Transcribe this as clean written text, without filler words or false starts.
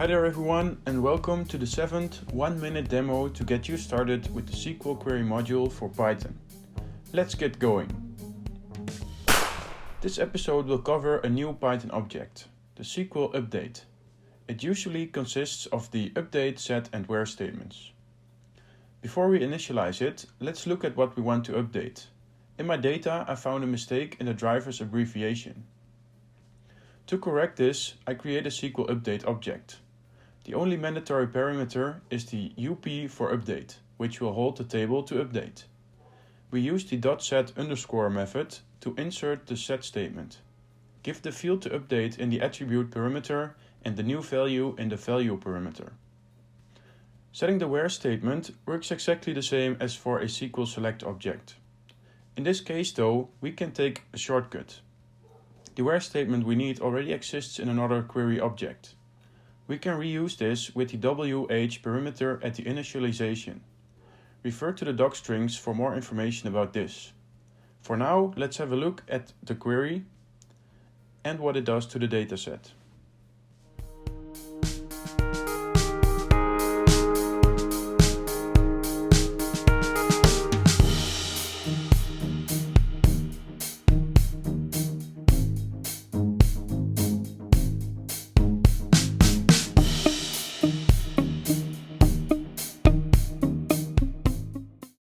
Hi there everyone, and welcome to the 7th 1-minute demo to get you started with the SQL query module for Python. Let's get going. This episode will cover a new Python object, the SQL update. It usually consists of the update, set and where statements. Before we initialize it, let's look at what we want to update. In my data, I found a mistake in the driver's abbreviation. To correct this, I create a SQL update object. The only mandatory parameter is the up for update, which will hold the table to update. We use the .set underscore method to insert the set statement. Give the field to update in the attribute parameter and the new value in the value parameter. Setting the where statement works exactly the same as for a SQL select object. In this case though, we can take a shortcut. The where statement we need already exists in another query object. We can reuse this with the WH parameter at the initialization. Refer to the docstrings for more information about this. For now, let's have a look at the query and what it does to the dataset.